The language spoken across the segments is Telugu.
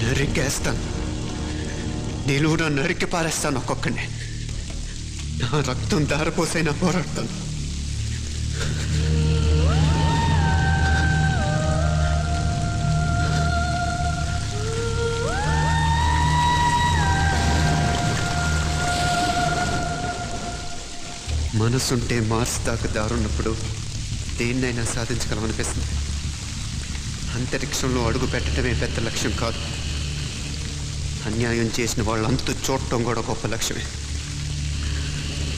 నరికేస్తాను. నిలువున నరికి పారేస్తాను ఒక్కొక్కడిని. నా రక్తం దారిపోసైనా పోరాడతాను. మనసుంటే మార్స్ దాకా దారున్నప్పుడు దేన్నైనా సాధించగలమనిపిస్తుంది. అంతరిక్షంలో అడుగు పెట్టడమే పెద్ద లక్ష్యం కాదు, అన్యాయం చేసిన వాళ్ళంతా చూడటం కూడా గొప్ప లక్ష్యమే.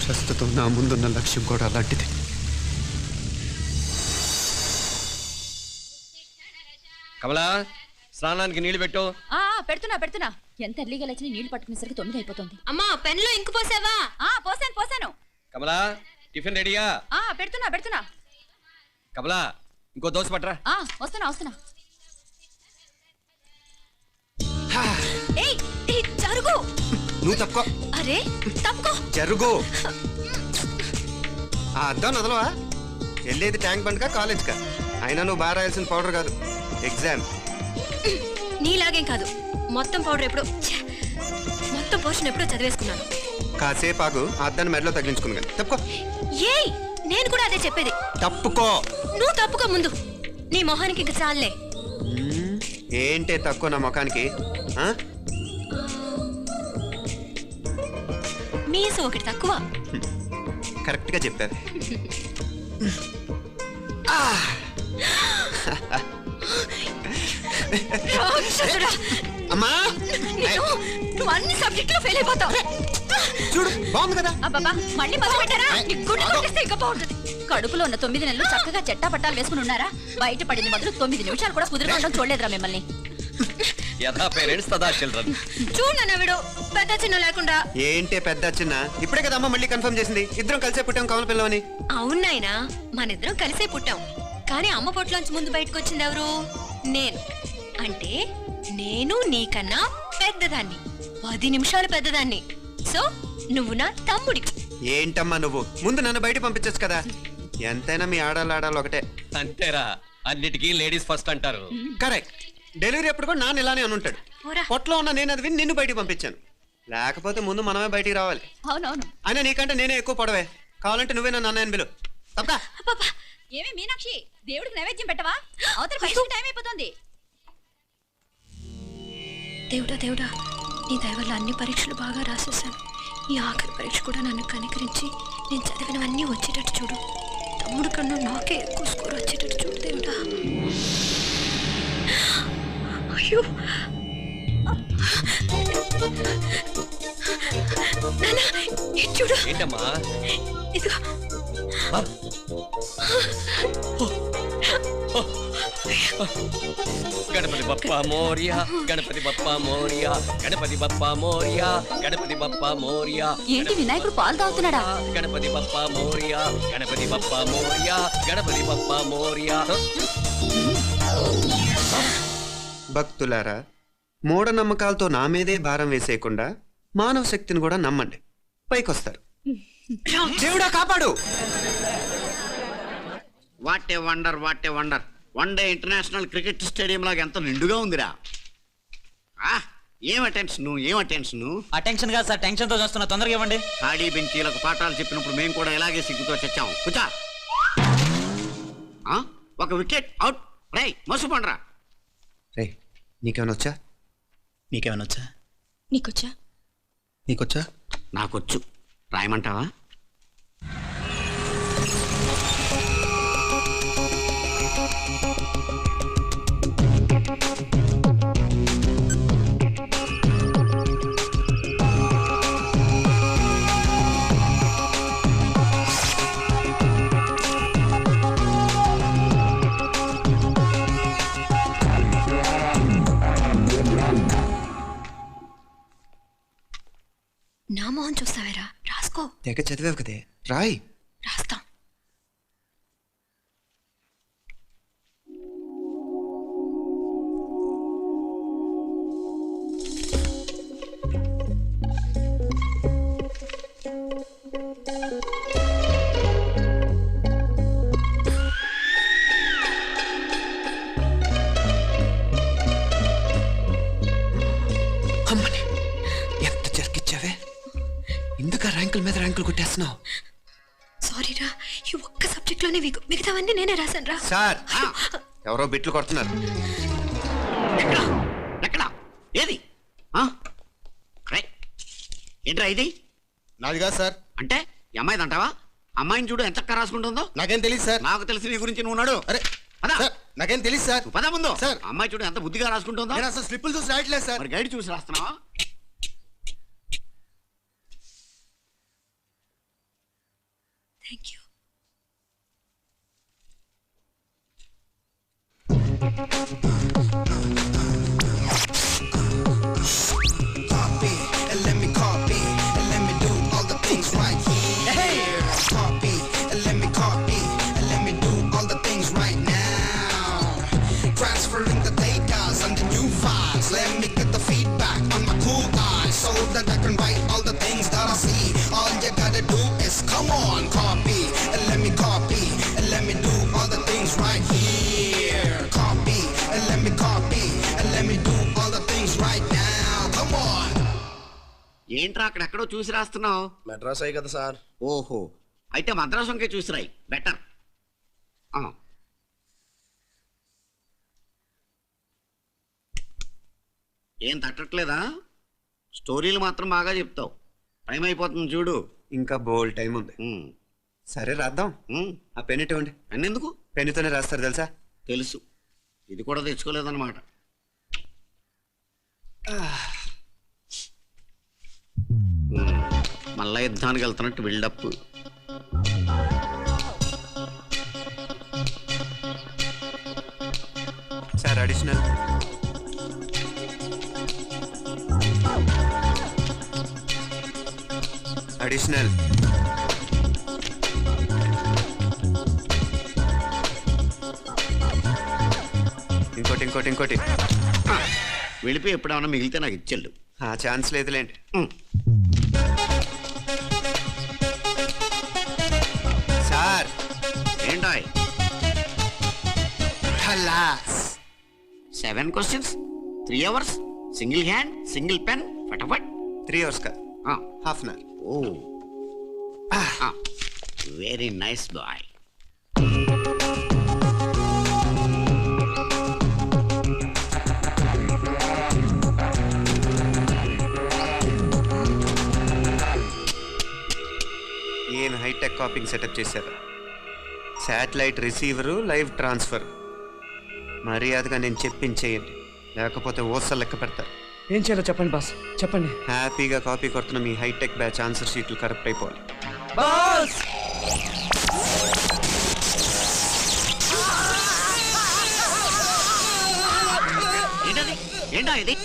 ప్రస్తుతం నా ముందున్న లక్ష్యం కూడా అలాంటిది. కమలా, స్నానానికి నీళ్లు పెట్టు. పెడుతున్నా. ఎంత ఎర్లీగా లేచి నీళ్లు పట్టుకునేసరికి 9 అయిపోతుంది. అమ్మా, పెన్లో ఇంకు పోసావా? పోసాను. కమలా, టిఫిన్ రెడీయా? పెడుతున్నా. కమలా, ఇంకో దోశ పట్టరా. వస్తున్నా. జరుగు. నువ్వు తప్పుకో. అరే తప్పుకో. జరుగు. అద్దం వదలవా? వెళ్ళేది ట్యాంక్ బండ్కా కాలేజ్కా? అయినా నువ్వు బాగా రాయాల్సిన పౌడర్ కాదు, ఎగ్జామ్. నీలాగేం కాదు. మొత్తం పోర్షన్ ఎప్పుడో చదివేసుకున్నాను. కాసేపు ఆగు, అద్దాన్ని మెడలో తగిలించుకుంది కానీ. తప్పుకో. ఏయ్, నేను కూడా అదే చెప్పేది. తప్పుకో. నువ్వు తప్పుకో ముందు. నీ మొహానికి ఇంక చాలే. ఏంటే తక్కువ నా ముఖానికి? మీసు ఒకటి తక్కువ. కరెక్ట్ గా చెప్పారు. అమ్మా, నువ్వు అన్ని సబ్జెక్టులో ఫెయిల్ అయిపోతావు. చూడు, బాగుంది కదా. అబ్బబ్బా, మళ్ళీ మొదలు పెట్టారా? ఇంకా బాగుంటుంది. కడుపులో ఉన్న 9 నెలలు చక్కగా చెట్టా పట్టాలు వేసుకుని ఉన్నారా? బయట పడింది మొదలు 9 నిమిషాలు కూడా కుదురుకోవడం చూడలేదురా మిమ్మల్ని. చూడు నవ్విడు, పెద్ద చిన్న లేకుండా. ఏంటే పెద్ద చిన్న? ఇప్పుడే కదా అమ్మ మళ్ళీ కన్ఫర్మ్ చేసింది, ఇద్దరం కలిసే పుట్టాం కమల పిల్లవని. అవునాయనా, మనిద్దరం కలిసే పుట్టాం. కానీ అమ్మ పొట్లోంచి ముందు బయటకు వచ్చింది ఎవరు? నేను. అంటే నేను నీకన్నా పెద్దదాన్ని, 10 నిమిషాలు పెద్దదాన్ని. సో నువ్వు నా తమ్ముడి. ఏంటమ్మా నువ్వు? ముందు నన్ను బయట పంపించచ్చు కదా. ఎంతైనా మీ ఆడాలి ఒకటే. అంతేరా, అన్నిటికీ లేడీస్ ఫస్ట్ అంటారు. కరెక్ట్. డెలివరీ అప్పుడు కూడా నాన్న ఇలానే అని ఉంటాడు. పొట్లో ఉన్న నేను అది విని నిన్ను బయటికి పంపించాను. లేకపోతే ముందు మనమే బయటికి రావాలి. అవునవును. అయినా నీకంటే నేనే ఎక్కువ పొడవే. కావాలంటే నువ్వే నన్ను అన్నయ్యని పిలు. తప్పా? ఏమి మీనాక్షి, దేవుడికి నైవేద్యం పెట్టవా? అవతల పరీక్ష టైం అయిపోతుంది. దేవుడా, నీ దయ వల్ల అన్ని పరీక్షలు బాగా రాసేసాను. ఈ ఆఖరి పరీక్ష కూడా నన్ను కనికరించి నేను చదివినవన్నీ వచ్చేటట్టు చూడు. తమ్ముడు కన్నా నాకే ఎక్కువ స్కోర్ వచ్చేటట్టు చూడు దేవుడా. అయ్యో, చూడు. ఏంటమ్మా? ఇదిగో. గణపతి బప్పా మోరియా, గణపతి బప్పా మోరియా, గణపతి బప్పా మోరియా, గణపతి బప్పా మోరియా. ఏంటి వినాయకుడు పాలు తాగుతున్నాడా? గణపతి బప్పా మోరియా, గణపతి బప్పా మోరియా, గణపతి బప్పా మోరియా. భక్తులారా, మూఢనమ్మకాలతో నా మీదే భారం వేసేయకుండా మానవ శక్తిని కూడా నమ్మండి, పైకొస్తారు. దేవుడా కాపాడు. What a wonder, what a wonder. One day international cricket stadium లాగా ఎంత నిండుగా ఉందిరా. ఏం అటెన్షన్? అటెన్షన్ కాదు సార్, టెన్షన్ తో చూస్తున్నా. తొందరగా ఇవ్వండి. ఖాళీ బెంచీలకు పాఠాలు చెప్పినప్పుడు మేము కూడా ఇలాగే సిగ్గుతో చచ్చాం. కూర్చో. ఒక వికెట్ అవుట్. రై మసు పండరా. రే, నీకేమైనా వచ్చా? నీకేమైనా వచ్చా? నీకొచ్చా? నాకొచ్చు. రాయమంటావా? నా మొహం చూస్తావేరా? రాసుకో. తెగ చదివావు కదే, రాయ్. రాస్తాం. బంకులు కొట్టేస్తున్నావు? సారీరా, ఈ ఒక్క సబ్జెక్ట్ లోనే వీకు, మిగతావన్నీ నేనే రాశాను రా. సార్ ఎవరో బిట్లు కొడుతున్నారు. ఎక్కడ ఎక్కడ ఏది ఆ? అరే, ఏంట్రా ఇది? నాది కాదు సార్. అంటే ఈ అమ్మాయిది అంటావా? అమ్మాయిని చూడు ఎంత రాసుకుంటుందో. నాకేం తెలియదు సార్. నాకు తెలిసి నీ గురించి నువ్వు నాడు. అరే పదా. సార్, నాకేం తెలియదు సార్. నువ్వు పద ముందు. సార్. అమ్మాయి చూడు ఎంత బుద్ధిగా రాసుకుంటుందో. నేను అసలు స్లిప్పులు చూసి రాయట్లేదు సార్. మరి గైడ్ చూసి రాస్తున్నావా? Thank you. Copy and let me copy and let me do all the things right here. Copy and let me copy and let me do all the things right now. Transferring the data on the new files. Let me get the feedback on my cool eyes so that I can write all the things that I see. All you gotta do is come on, copy and let me copy and let me do all the things right here. Copy and let me copy and let me do all the things right now. Come on. ఏంట్రా అక్కడెక్కడో చూసి రాస్తున్నావు? మెడ్రాస్ అయ్యి కదా సార్. ఓహో, అయితే మద్రాసు వంకే చూసి రాయి, బెటర్. ఏం తట్టట్లేదా? స్టోరీలు మాత్రం బాగా చెప్తావు. టైం అయిపోతుంది చూడు. ఇంకా బోల్ టైం ఉంది. ఉమ్, సరే రాద్దాం. ఉమ్. ఆ పెన్ ఇవ్వండి. అన్నెందుకు? పెన్నుతోనే రాస్తారు తెలుసా? తెలుసు. ఇది కూడా తెచ్చుకోలేదన్నమాట. మళ్ళా యుద్ధానికి వెళ్తున్నట్టు బిల్డప్. Sir additional. అడిషనల్. ఇంకోటి ఇంకోటి ఇంకోటి. వెళ్ళిపోయి ఎప్పుడేమన్నా మిగిలితే నాకు ఇచ్చెళ్ళు. ఆ ఛాన్స్ లేదులేండి. సార్ ఏంటాయ్? ఖలాస్. 7 questions, 3 hours, single hand, single pen, ఫటాఫట్. 3 hours కాదు, half an hour. Oh, very nice boy. ఏం హైటెక్ కాపింగ్ సెటప్ చేశారు. Satellite receiver, live transfer. మర్యాదగా నేను చెప్పించేయండి, లేకపోతే ఓసలు లెక్క పెడతారు. ఏం చేయాలో చెప్పండి బాస్, చెప్పండి. హ్యాపీగా కాపీ కొడుతున్న మీ హైటెక్ బ్యాచ్ ఆన్సర్ షీట్లు కరెక్ట్ అయిపోవాలి. బాస్ ఏంటది? ఏంటా ఇది?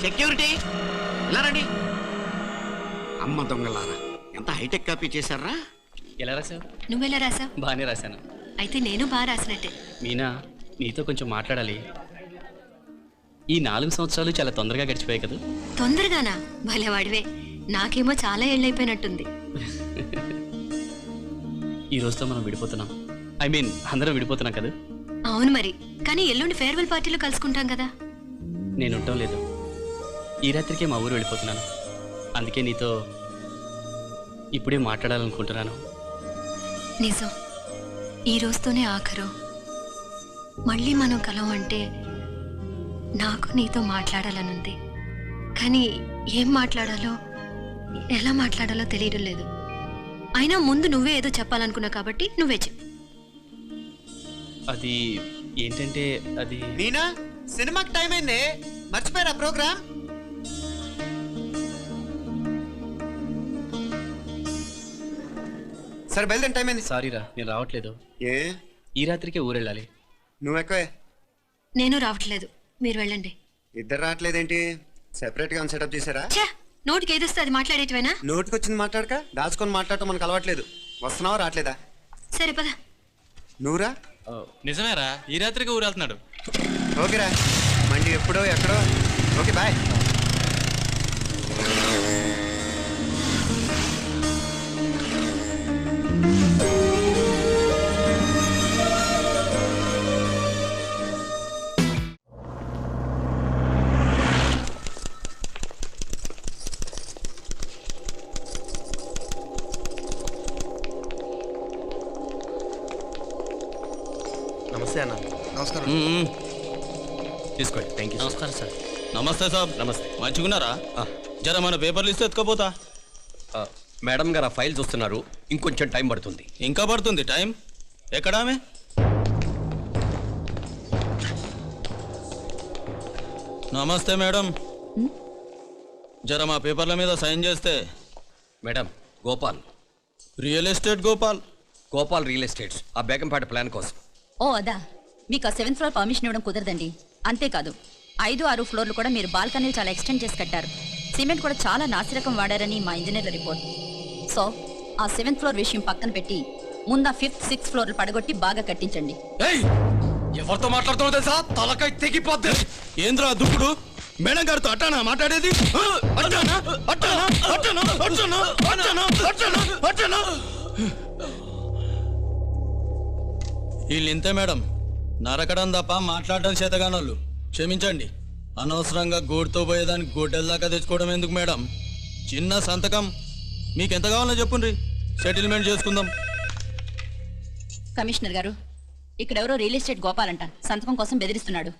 సెక్యూరిటీ ఇలా రండి. అమ్మ దొంగలారా, ఎంత హైటెక్ కాపీ చేశారా? ఎలా రాసావు? నువ్వెలా రాసావు? బాగానే రాశాను. అయితే నేను బాగా రాసినట్టే. మీనా, నీతో కొంచెం మాట్లాడాలి. ఈ 4 సంవత్సరాలు చాలా తొందరగా గడిచిపోయాయి కదా. తొందరగానా? భలేవాడివే. నాకేమో చాలా ఏళ్ళైపోయినట్టుంది. ఈ రోజుతో మనం విడిపోతున్నాం. ఐ మీన్ అందరం విడిపోతున్నాం కదా. అవును మరి, కానీ ఎల్లుండి ఫేర్వెల్ పార్టీలో కలుసుకుంటాం కదా. నేను ఉండటం లేదు. ఈ రాత్రికే మా ఊరు వెళ్ళిపోతున్నాను. అందుకే నీతో ఇప్పుడే మాట్లాడాలనుకుంటున్నాను. నిజం, ఈ రోజుతోనే ఆఖరు. మళ్ళీ మనం కలం అంటే నాకు నీతో మాట్లాడాలనుంది. కానీ ఏం మాట్లాడాలో, ఎలా మాట్లాడాలో తెలియడం లేదు. అయినా ముందు నువ్వే ఏదో చెప్పాలనుకున్నావు కాబట్టి నువ్వే చెప్పు. అది ఏంటంటే అది మీనా, సినిమాకి టైం అయింది, మర్చిపోయారా ప్రోగ్రామ్? సరే బయలుదేరి, టైం అయింది. సారీరా, నేను రావట్లేదు. ఏ, ఈ రాత్రికే ఊరు వెళ్ళాలి. నువ్వు ఎక్కువే. నేను రావట్లేదు, మీరు వెళ్ళండి. ఇద్దరు రావట్లేదేంటి? సెపరేట్ గా సెటప్ చేశారా? ఛే, నోటికి ఏదొస్తే అది మాట్లాడేటివేనా? నోటికి వచ్చింది మాట్లాడక దాచుకొని మాట్లాడటం మనకు అలవాట్లేదు. వస్తున్నావా రావట్లేదా? సరే పద. నువ్వురా. నిజమేరా, ఈ రాత్రికి ఊరు వెళ్తున్నాడు. ఓకేరా, మండి ఎప్పుడో ఎక్కడో. Okay bye. నమస్తే అన్న. నమస్కారం. తీసుకోండి. Thank you. నమస్కారం సార్. నమస్తే సాబ్. నమస్తే. మంచిగున్నారా? జర మన పేపర్లు ఇస్తే ఎత్తుకోపోతా. మేడం గారు ఆ ఫైల్ చూస్తున్నారు, ఇంకొంచెం టైం పడుతుంది. ఇంకా పడుతుంది టైం. ఎక్కడా ఆమె? నమస్తే మేడం. జర మా పేపర్ల మీద సైన్ చేస్తే. Madam, Gopal, real estate Gopal. Gopal real estates, ఆ బేగంపేట ప్లాన్ కోసం. ఓ అదా, మీకు ఆ 7th ఫ్లోర్ పర్మిషన్ ఇవ్వడం కుదరదండి. అంతేకాదు 5, 6 ఫ్లోర్లు కూడా మీరు బాల్కనీలు చాలా ఎక్స్టెండ్ చేసి కట్టారు. సిమెంట్ కూడా చాలా నాసిరకం వాడారని మా ఇంజనీర్ల రిపోర్ట్. సో ఆ 7th ఫ్లోర్ విషయం పక్కన పెట్టి ముందు 5th, 6th ఫ్లోర్లు పడగొట్టి బాగా కట్టించండి. ఎవరితో మాట్లాడుతున్నావు తెలుసా? తలకాయ తెగిపోద్ది. ఏంద్రా దుప్పుడు? మేడం గారితో అట్టానా మాట్లాడేది? అట్టానా అట్టానా అట్టానా అట్టానా అట్టానా అట్టానా అట్టానా? వీళ్ళు ఇంతే మేడం, నరకడం తప్ప మాట్లాడడం చేతగానోళ్ళు. క్షమించండి, అనవసరంగా గోడుతో పోయేదానికి గోటెల్దాకా తెచ్చుకోవడం ఎందుకు మేడం? చిన్న సంతకం మీకు ఎంత కావాలో చెప్పుండ్రి, సెటిల్మెంట్ చేసుకుందాం. కమిషనర్ గారు, ఇక్కడెవరో రియల్ ఎస్టేట్ గోపాలంట సంతకం కోసం బెదిరిస్తున్నాడు.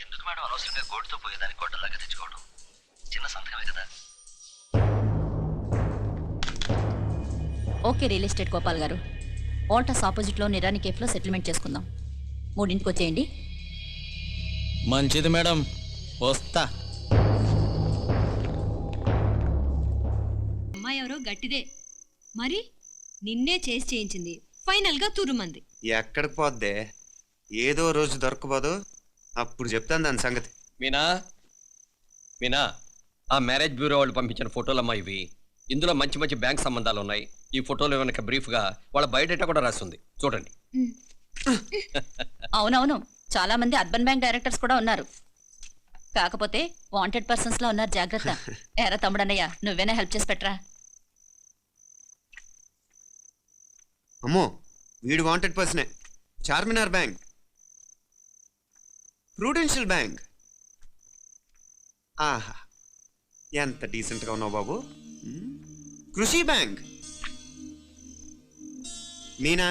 ఎందుకు మేడం అనవసరంగా గోటుతో పోయేదానికి గొడ్డలాగా తెచ్చుకోవడం? చిన్న సంతకమే కదా. ఓకే రియల్ ఎస్టేట్ గోపాల్ గారు, ఆల్టాస్ ఆపోజిట్లో నిరాని కేఫ్లో సెటిల్మెంట్ చేసుకుందాం. 3ంటికి వచ్చేయండి. మంచిది మేడం, వస్తా. అమ్మాయి ఎవరో గట్టిదే, మరి నిన్నే చేసి చేయించింది. ఫైనల్ గా తురుమంది. ఎక్కడికి పోద్దే? ఏదో రోజు దొరకపోదు, అప్పుడు చెప్తాను దాని సంగతి. మీనా, మీనా, ఆ మ్యారేజ్ బ్యూరో వాళ్ళు పంపించిన ఫోటోలమ్మా ఇవి. ఇందులో మంచి మంచి బ్యాంక్ సంబంధాలు ఉన్నాయి. ఈ ఫోటోలు వెనక బ్రీఫ్గా వాళ్ళ బయోడేటా కూడా రాస్తుంది, చూడండి. అవునవును, చాలా మంది అర్బన్ బ్యాంక్ డైరెక్టర్స్ కూడా ఉన్నారు. కాకపోతే వాంటెడ్ పర్సన్స్ లో ఉన్నారు, జాగ్రత్త. ఎరా తమ్ముడన్నయ్య, నువ్వేనా హెల్ప్ చేసి పెట్టరా? అమ్మో, వీడు వాంటెడ్ పర్సనే. Charminar bank, prudential bank. ఆహా, ఎంత డీసెంట్గా ఉన్నావు బాబు. కృషి బ్యాంక్. మీనా,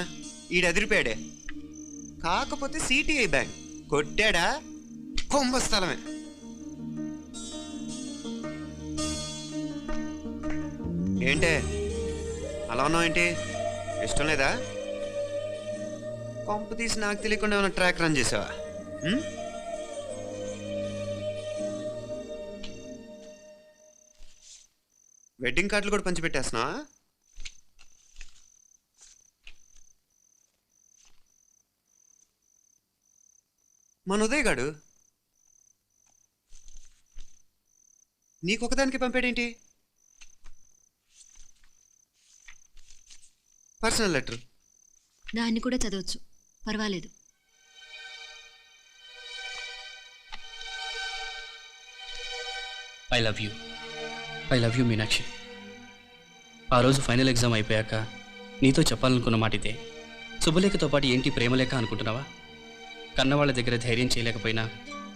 ఈడు ఎదిరిపోయాడే. కాకపోతే సిటిఐ బ్యాంక్ కొట్టాడా కుంభస్థలమే. ఏంటే అలా ఉన్నావు? ఏంటి ఇష్టం లేదా? కొంప తీసి నాకు తెలియకుండా ఏమైనా ట్రాక్ రన్ చేసావా? వెడ్డింగ్ కార్డులు కూడా పంచిపెట్టేస్తున్నావా? మన ఉదయ్ గాడు నీకొకదానికి పంపాడేంటి? Personal letter. దాన్ని కూడా చదవచ్చు, పర్వాలేదు. I love you Meenakshi. ఆ రోజు ఫైనల్ ఎగ్జామ్ అయిపోయాక నీతో చెప్పాలనుకున్న మాట ఇదే. శుభలేఖతో పాటు ఏంటి ప్రేమలేఖ అనుకుంటున్నావా? కన్నవాళ్ళ దగ్గర ధైర్యం చేయలేకపోయినా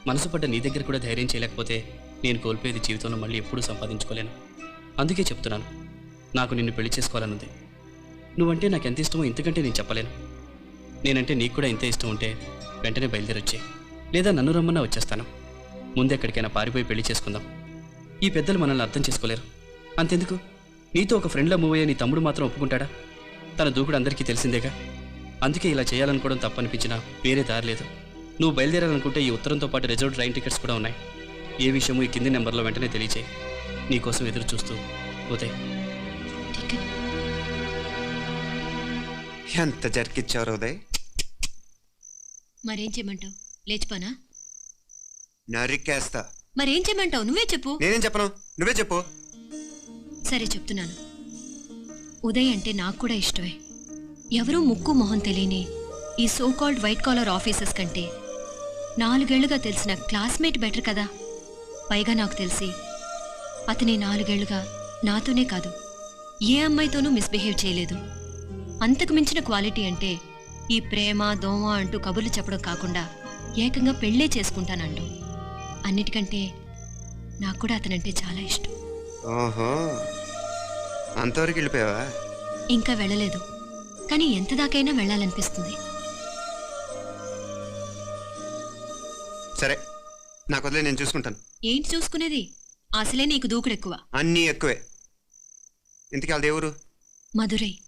మనసు పడ్డ నీ దగ్గర కూడా ధైర్యం చేయలేకపోతే నేను కోల్పోయేది జీవితంలో మళ్ళీ ఎప్పుడూ సంపాదించుకోలేను. అందుకే చెప్తున్నాను, నాకు నిన్ను పెళ్లి చేసుకోవాలనుంది. నువ్వంటే నాకు ఎంత ఇష్టమో ఇంతకంటే నేను చెప్పలేను. నేనంటే నీకు కూడా ఇంత ఇష్టం ఉంటే వెంటనే బయలుదేరొచ్చే, లేదా నన్ను రమ్మన్నా వచ్చేస్తాను. ముందెక్కడికైనా పారిపోయి పెళ్లి చేసుకుందాం. ఈ పెద్దలు మనల్ని అర్థం చేసుకోలేరు. అంతెందుకు, నీతో ఒక ఫ్రెండ్లా మూవ్ అయ్యే నీ తమ్ముడు మాత్రం ఒప్పుకుంటాడా? తన దూకుడు అందరికీ తెలిసిందేగా. అందుకే ఇలా చేయాలనుకోవడం తప్పనిపించినా వేరే దారి లేదు. నువ్వు బయలుదేరాలనుకుంటే ఈ ఉత్తరంతో పాటు రిజర్వ్ ట్రైన్ టికెట్స్ కూడా ఉన్నాయి. ఏ విషయమూ ఈ కింది నెంబర్లో వెంటనే తెలియచేయి. నీకోసం ఎదురు చూస్తూ ఉదయ్. ఎంత జరికిచ్చావు ఉదయ్. మరేం చేయమంటావు? లేచిపోనా? నరికేస్తా. మరేం చేయమంటావు? నువ్వే చెప్పు. నేనేం చెప్పను, నువ్వే చెప్పు. సరే చెప్తున్నాను. ఉదయ్ అంటే నాకు కూడా ఇష్టమే. ఎవరూ ముక్కు మొహం తెలియని ఈ so called white collar officers కంటే 4 ఏళ్లుగా తెలిసిన క్లాస్మేట్ బెటర్ కదా. పైగా నాకు తెలిసి అతని 4 ఏళ్లుగా నాతోనే కాదు, ఏ అమ్మాయితోనూ మిస్బిహేవ్ చేయలేదు. అంతకు మించిన క్వాలిటీ అంటే ఈ ప్రేమ దోమ అంటూ కబుర్లు చెప్పడం కాకుండా ఏకంగా పెళ్ళే చేసుకుంటానంటూ. అన్నిటికంటే నాకు కూడా అతనంటే చాలా ఇష్టం. ఓహో, అంతవరకు వెళ్ళిపోయావా? ఇంకా వెళ్ళలేదు, కానీ ఎంత దాకైనా వెళ్ళాలనిపిస్తుంది. సరే నాకు వదిలే, నేను చూసుకుంటాను. ఏంటి చూసుకునేది? అసలే నీకు దూకుడు ఎక్కువ. అన్నీ ఎక్కువే. ఇంతకీ వాళ్ళ దేవురు? మధురై.